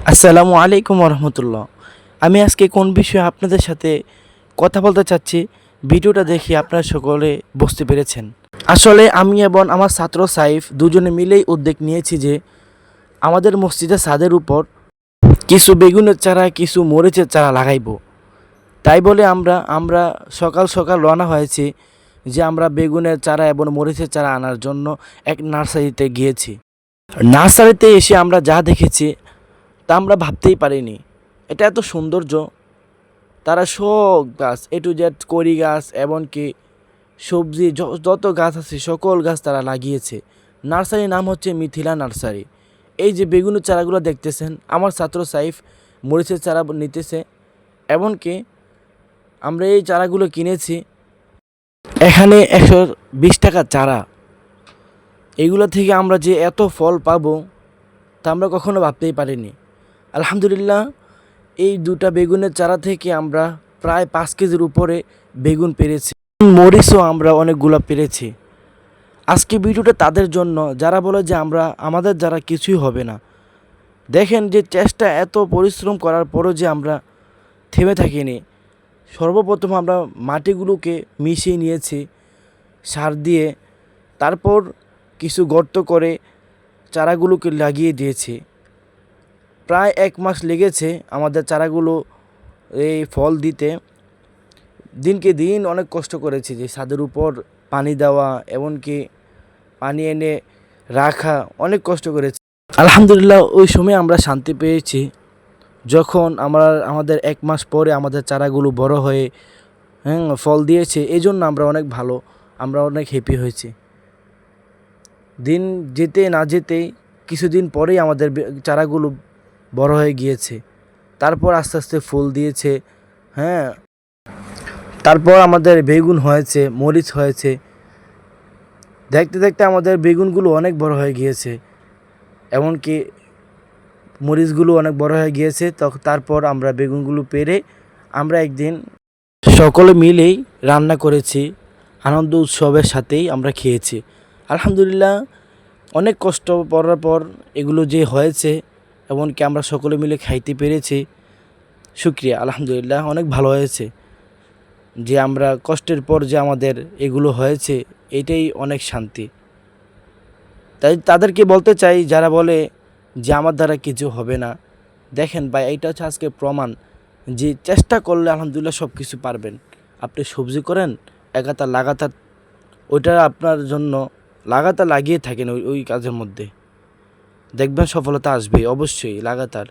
আসসালামু আলাইকুম রহমতুল্লাহ। আমি আজকে কোন বিষয়ে আপনাদের সাথে কথা বলতে চাচ্ছি, ভিডিওটা দেখে আপনারা সকলে বুঝতে পেরেছেন। আসলে আমি এবং আমার ছাত্র সাইফ দুজনে মিলেই উদ্যোগ নিয়েছি যে আমাদের মসজিদের ছাদের উপর কিছু বেগুনের চারা, কিছু মরিচের চারা লাগাইব। তাই বলে আমরা সকাল সকাল রওনা হয়েছি যে আমরা বেগুনের চারা এবং মরিচের চারা আনার জন্য এক নার্সারিতে গিয়েছি। নার্সারিতে এসে আমরা যা দেখেছি তা আমরা ভাবতেই পারিনি। এটা এত সৌন্দর্য, তারা সব গাছ A to Z, কড়ি গাছ এমনকি সবজি যত গাছ আছে সকল গাছ তারা লাগিয়েছে। নার্সারির নাম হচ্ছে মিথিলা নার্সারি। এই যে বেগুনের চারাগুলো দেখতেছেন, আমার ছাত্র সাইফ মরিচের চারা নিতেছে। এমনকি আমরা এই চারাগুলো কিনেছি এখানে 120 টাকা চারা। এগুলো থেকে আমরা যে এত ফল পাবো তা আমরা কখনো ভাবতেই পারিনি। আলহামদুলিল্লাহ, এই দুটা বেগুনের চারা থেকে আমরা প্রায় 5 কেজির উপরে বেগুন পেরেছি। মরিচও আমরা অনেকগুলো পেরেছি। আজকে ভিডিওটা তাদের জন্য যারা বলে যে আমাদের দ্বারা কিছুই হবে না। দেখেন যে চেষ্টা, এত পরিশ্রম করার পরও যে আমরা থেমে থাকিনি। সর্বপ্রথম আমরা মাটিগুলোকে মিশিয়ে নিয়েছি সার দিয়ে, তারপর কিছু গর্ত করে চারাগুলোকে লাগিয়ে দিয়েছি। প্রায় 1 মাস লেগেছে আমাদের চারাগুলো এই ফল দিতে। দিনকে দিন অনেক কষ্ট করেছি যে ছাদের উপর পানি দেওয়া, এমনকি পানি এনে রাখা, অনেক কষ্ট করেছি। আলহামদুলিল্লাহ, ওই সময় আমরা শান্তি পেয়েছি যখন আমাদের 1 মাস পরে আমাদের চারাগুলো বড় হয়ে ফল দিয়েছে। এই জন্য আমরা অনেক ভালো, আমরা অনেক হ্যাপি হয়েছি। দিন যেতে না যেতেই কিছুদিন পরেই আমাদের চারাগুলো বড় হয়ে গিয়েছে। তারপর আস্তে আস্তে ফুল দিয়েছে। হ্যাঁ, তারপর আমাদের বেগুন হয়েছে, মরিচ হয়েছে। দেখতে দেখতে আমাদের বেগুনগুলো অনেক বড় হয়ে গিয়েছে, এমনকি মরিচগুলো অনেক বড় হয়ে গিয়েছে। তারপর আমরা বেগুনগুলো পেড়ে আমরা একদিন সকলে মিলেই রান্না করেছি, আনন্দ উৎসবের সাথেই আমরা খেয়েছি। আলহামদুলিল্লাহ, অনেক কষ্ট করার পর এগুলো যে হয়েছে, এমনকি আমরা সকলে মিলে খাইতে পেরেছি। শুকরিয়া, আলহামদুলিল্লাহ, অনেক ভালো হয়েছে যে আমরা কষ্টের পর যে আমাদের এগুলো হয়েছে, এটাই অনেক শান্তি। তাই তাদেরকে বলতে চাই যারা বলে যে আমার দ্বারা কিছু হবে না, দেখেন ভাই, এইটা হচ্ছে আজকে প্রমাণ যে চেষ্টা করলে আলহামদুলিল্লাহ সব কিছু পারবেন। আপনি সবজি করেন লাগাতার, ওইটা আপনার জন্য লাগাতার লাগিয়ে থাকেন ওই কাজের মধ্যে, দেখবেন সফলতা আসবে অবশ্যই লাগাতার।